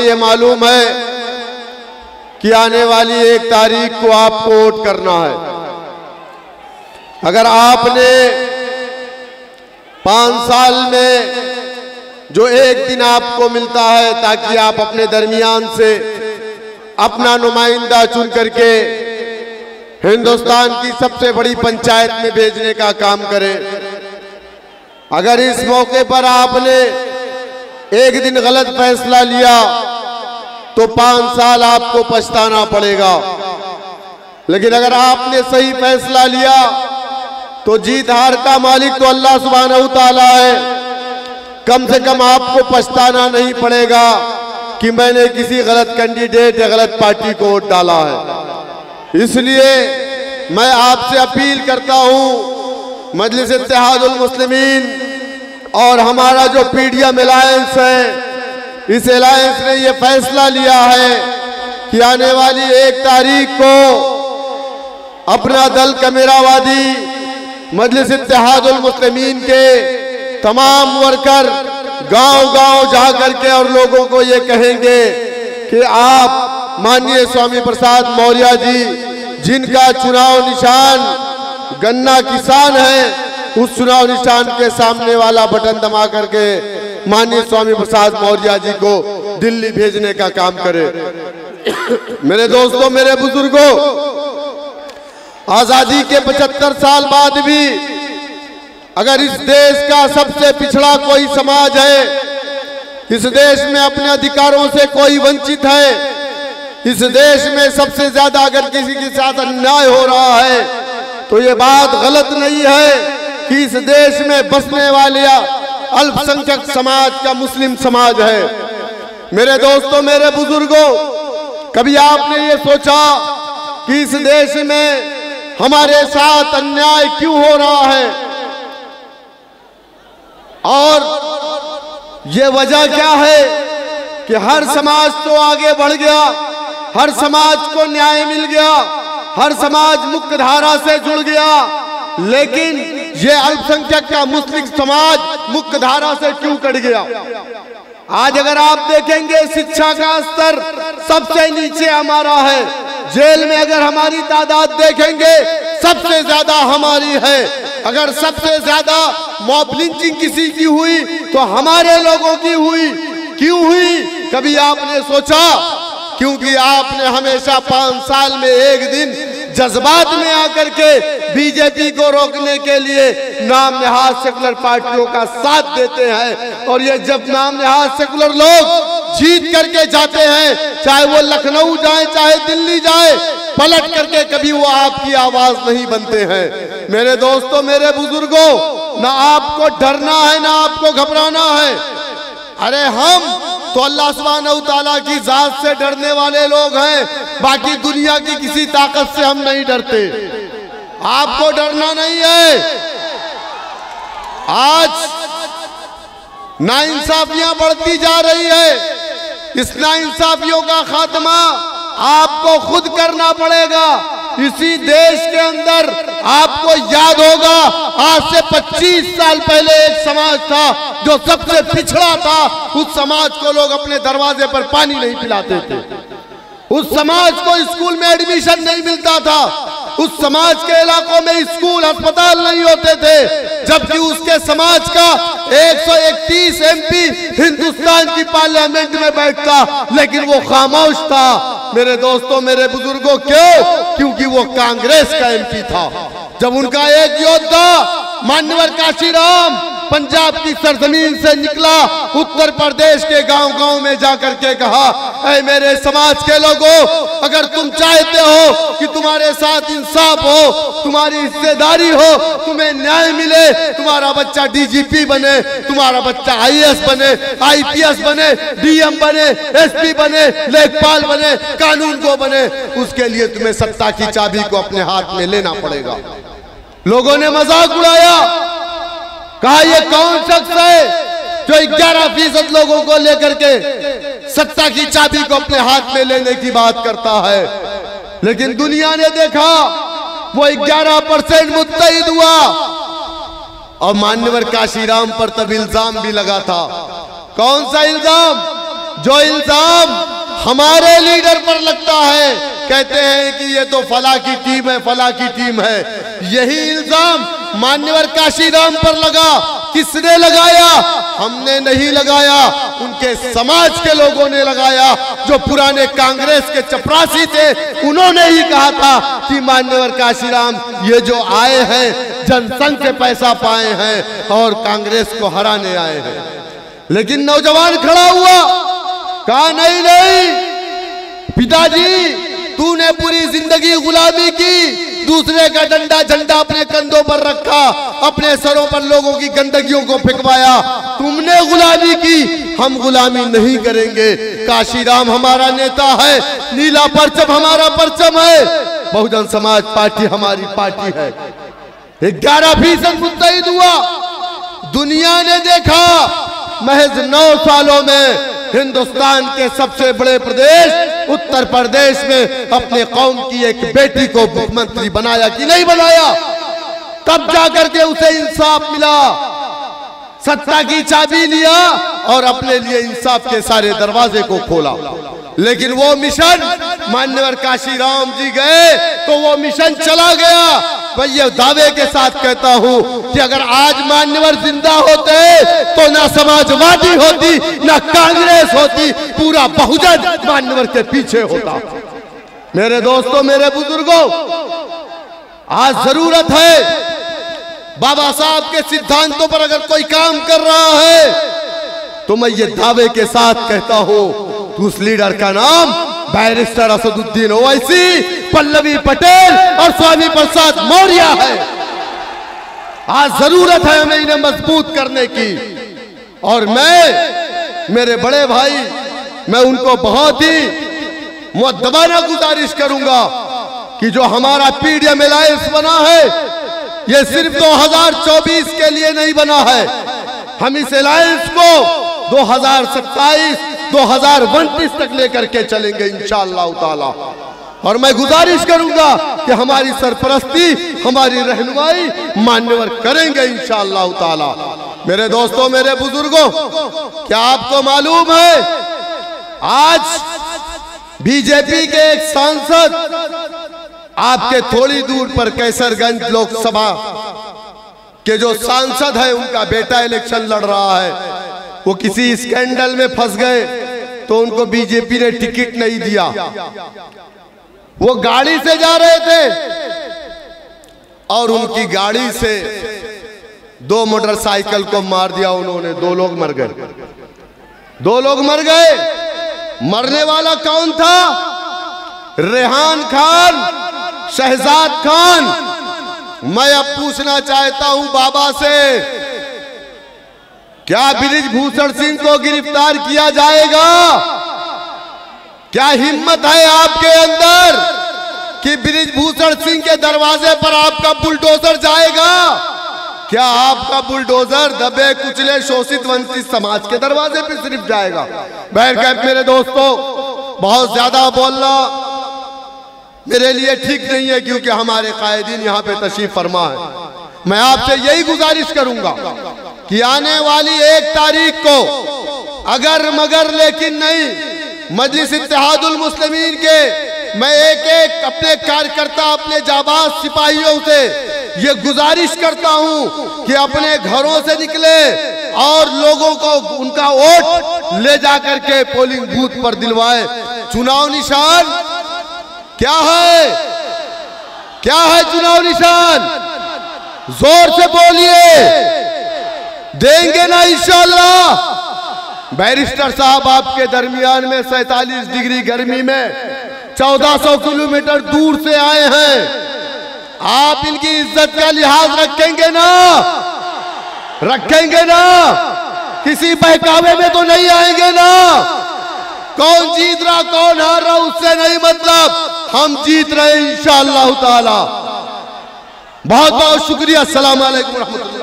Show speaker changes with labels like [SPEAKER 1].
[SPEAKER 1] ये मालूम है कि आने वाली 1 तारीख को आपको वोट करना है। अगर आपने 5 साल में जो एक दिन आपको मिलता है ताकि आप अपने दरमियान से अपना नुमाइंदा चुन करके हिंदुस्तान की सबसे बड़ी पंचायत में भेजने का काम करें, अगर इस मौके पर आपने एक दिन गलत फैसला लिया तो 5 साल आपको पछताना पड़ेगा। लेकिन अगर आपने सही फैसला लिया तो जीत हार का मालिक तो अल्लाह सुब्हानहू तआला है। कम से कम आपको पछताना नहीं पड़ेगा कि मैंने किसी गलत कैंडिडेट या गलत पार्टी को वोट डाला है। इसलिए मैं आपसे अपील करता हूं, मजलिस इत्तेहादुल मुस्लिमीन और हमारा जो पीडीएम अलायंस है, इस अलायंस ने यह फैसला लिया है कि आने वाली 1 तारीख को अपना दल कमेरावादी मजलिस इत्तेहादुल मुस्लिमीन के तमाम वर्कर गांव-गांव जा करके और लोगों को ये कहेंगे कि आप माननीय स्वामी प्रसाद मौर्य जी, जिनका चुनाव निशान गन्ना किसान है, उस चुनाव निशान के सामने वाला बटन दबा करके माननीय स्वामी प्रसाद मौर्य जी को दिल्ली भेजने का काम करे। मेरे दोस्तों, मेरे बुजुर्गों, आजादी के 75 साल बाद भी अगर इस देश का सबसे पिछड़ा कोई समाज है, इस देश में अपने अधिकारों से कोई वंचित है, इस देश में सबसे ज्यादा अगर किसी के साथ अन्याय हो रहा है, तो ये बात गलत नहीं है कि इस देश में बसने वाले अल्पसंख्यक समाज का मुस्लिम समाज है। मेरे दोस्तों, मेरे बुजुर्गों, कभी आपने ये सोचा कि इस देश में हमारे साथ अन्याय क्यों हो रहा है और ये वजह क्या है कि हर समाज तो आगे बढ़ गया, हर समाज को न्याय मिल गया, हर समाज मुख्य धारा से जुड़ गया, लेकिन ये अल्पसंख्यक का मुस्लिम समाज मुख्य धारा से क्यों कट गया? आज अगर आप देखेंगे शिक्षा का स्तर सबसे नीचे हमारा है, जेल में अगर हमारी तादाद देखेंगे सबसे ज्यादा हमारी है, अगर सबसे ज्यादा मॉब लिंचिंग किसी की हुई तो हमारे लोगों की हुई। क्यों हुई? कभी आपने सोचा? क्योंकि आपने हमेशा 5 साल में एक दिन जज्बात में आकर के बीजेपी को रोकने के लिए नाम नेहाद सेकुलर पार्टियों का साथ देते हैं, और ये जब नाम नेहाद सेकुलर लोग जीत करके जाते हैं, चाहे वो लखनऊ जाए चाहे दिल्ली जाए, पलट करके कभी वो आपकी आवाज नहीं बनते हैं। मेरे दोस्तों, मेरे बुजुर्गों, ना आपको डरना है ना आपको घबराना है। अरे हम तो अल्लाह सुब्हानहू तआला की जात से डरने वाले लोग हैं, बाकी दुनिया की किसी ताकत से हम नहीं डरते। आपको डरना नहीं है। आज नाइंसाफियां बढ़ती जा रही है, इस नाइंसाफियों का खात्मा आपको खुद करना पड़ेगा। इसी देश के अंदर आपको याद होगा, आज से 25 साल पहले एक समाज था जो सबसे पिछड़ा था, उस समाज को लोग अपने दरवाजे पर पानी नहीं पिलाते थे, उस समाज को स्कूल में एडमिशन नहीं मिलता था, उस समाज के इलाकों में स्कूल अस्पताल नहीं होते थे, जबकि उसके समाज का 131 एमपी हिंदुस्तान की पार्लियामेंट में बैठता, लेकिन वो खामोश था। मेरे दोस्तों, मेरे बुजुर्गों, क्यों? क्योंकि वो कांग्रेस का एमपी था। जब उनका एक योद्धा मान्यवर काशीराम पंजाब की सरजमीन से निकला, उत्तर प्रदेश के गांव-गांव में जाकर के कहा, ऐ मेरे समाज के लोगों, अगर तुम चाहते हो कि तुम्हारे साथ इंसाफ हो, तुम्हारी हिस्सेदारी हो, तुम्हें न्याय मिले, तुम्हारा बच्चा डीजीपी बने, तुम्हारा बच्चा आईएएस बने, आईपीएस बने, डीएम बने, एसपी बने, लेखपाल बने, कानून को बने, उसके लिए तुम्हें सत्ता की चाबी को अपने हाथ में लेना पड़ेगा। लोगों ने मजाक उड़ाया, कहा ये कौन शख्स है जो 11% लोगों को लेकर के सत्ता की चाबी को अपने हाथ में लेने की बात करता है। लेकिन दुनिया ने देखा वो 11% मुत्तहिद हुआ, और मान्यवर काशीराम पर तब इल्जाम भी लगा था। कौन सा इल्जाम? जो इल्जाम हमारे लीडर पर लगता है, कहते हैं कि ये तो फला की टीम है, फला की टीम है, यही इल्जाम मान्यवर काशीराम पर लगा। किसने लगाया? हमने नहीं लगाया, उनके समाज के लोगों ने लगाया, जो पुराने कांग्रेस के चपरासी थे। उन्होंने ही कहा था कि मान्यवर काशीराम ये जो आए हैं जनसंघ से पैसा पाए हैं और कांग्रेस को हराने आए हैं। लेकिन नौजवान खड़ा हुआ, कहा नहीं नहीं पिताजी, तूने पूरी जिंदगी गुलामी की, दूसरे का डंडा झंडा अपने कंधों पर रखा, अपने सरों पर लोगों की गंदगियों को फेंकवाया, तुमने गुलामी की, हम गुलामी नहीं करेंगे। काशीराम हमारा नेता है, नीला परचम हमारा परचम है, बहुजन समाज पार्टी हमारी पार्टी है। 11% मुत्तहिद हुआ। दुनिया ने देखा महज 9 सालों में हिंदुस्तान के सबसे बड़े प्रदेश उत्तर प्रदेश में अपने कौम की एक बेटी को मुख्यमंत्री बनाया कि नहीं बनाया? तब जाकर के उसे इंसाफ मिला, सत्ता की चाबी लिया और अपने लिए इंसाफ के सारे दरवाजे को खोला। लेकिन वो मिशन मान्यवर काशीराम जी गए तो वो मिशन चला गया। मैं ये दावे के साथ कहता हूं कि अगर आज मान्यवर जिंदा होते तो ना समाजवादी होती, ना कांग्रेस होती, पूरा बहुजन मान्यवर के पीछे होता। मेरे दोस्तों, मेरे बुजुर्गों, आज जरूरत है बाबा साहब के सिद्धांतों पर अगर कोई काम कर रहा है तो मैं ये दावे के साथ कहता हूं कि उस लीडर का नाम बैरिस्टर असदुद्दीन ओवैसी, पल्लवी पटेल और स्वामी प्रसाद मौर्य है। आज जरूरत है हमें इन्हें मजबूत करने की। और मैं, मेरे बड़े भाई, मैं उनको बहुत ही मुअद्दबाना गुजारिश करूंगा कि जो हमारा पीडीएम अलायंस बना है, ये सिर्फ 2024 के लिए नहीं बना है। हम इस अलायंस को 2027, 2029 तक लेकर के चलेंगे इंशाअल्लाह ताला। और मैं गुजारिश करूंगा कि हमारी सरपरस्ती, हमारी रहनुमाई मान्यवर करेंगे इंशाअल्लाह ताला। मेरे दोस्तों, मेरे बुजुर्गों, क्या आपको मालूम है आज बीजेपी के एक सांसद आपके थोड़ी दूर पर कैसरगंज लोकसभा के जो सांसद है, उनका बेटा इलेक्शन लड़ रहा है, वो किसी स्कैंडल में फंस गए तो उनको बीजेपी ने टिकट नहीं दिया। वो गाड़ी से जा रहे थे और उनकी गाड़ी से 2 मोटरसाइकिल को मार दिया उन्होंने। 2 लोग मर गए, 2 लोग मर गए। मरने वाला कौन था? रेहान खान, शहजाद खान। मैं अब पूछना चाहता हूं बाबा से, क्या बृजभूषण सिंह को गिरफ्तार किया जाएगा? क्या हिम्मत है आपके अंदर कि बृजभूषण सिंह के दरवाजे पर आपका बुलडोजर जाएगा? क्या आपका बुलडोजर दबे कुचले शोषित वंचित समाज के दरवाजे पे सिर्फ जाएगा? बहरकैफ मेरे दोस्तों, बहुत ज्यादा बोलना मेरे लिए ठीक नहीं है, क्योंकि हमारे कायदीन यहाँ पे तशरीफ फरमा है। मैं आपसे यही गुजारिश करूंगा कि आने वाली 1 तारीख को अगर मगर लेकिन नहीं, मजलिस इत्तेहादुल मुस्लिमीन के मैं एक अपने कार्यकर्ता, अपने जाबाज सिपाहियों से ये गुजारिश करता हूं कि अपने घरों से निकले और लोगों को उनका वोट ले जाकर के पोलिंग बूथ पर दिलवाए। चुनाव निशान क्या है? क्या है चुनाव निशान? जोर से बोलिए, देंगे ना इंशाअल्लाह। बैरिस्टर साहब आपके दरमियान में 47 डिग्री गर्मी में 1400 किलोमीटर दूर से आए हैं। आप इनकी इज्जत का लिहाज रखेंगे ना? रखेंगे ना? किसी बहकावे में तो नहीं आएंगे ना? कौन जीत रहा कौन हार रहा उससे नहीं मतलब, हम जीत रहे इंशाअल्लाह ताला। बहुत बहुत शुक्रिया। अस्सलाम वालेकुम रहमतुल्लाह।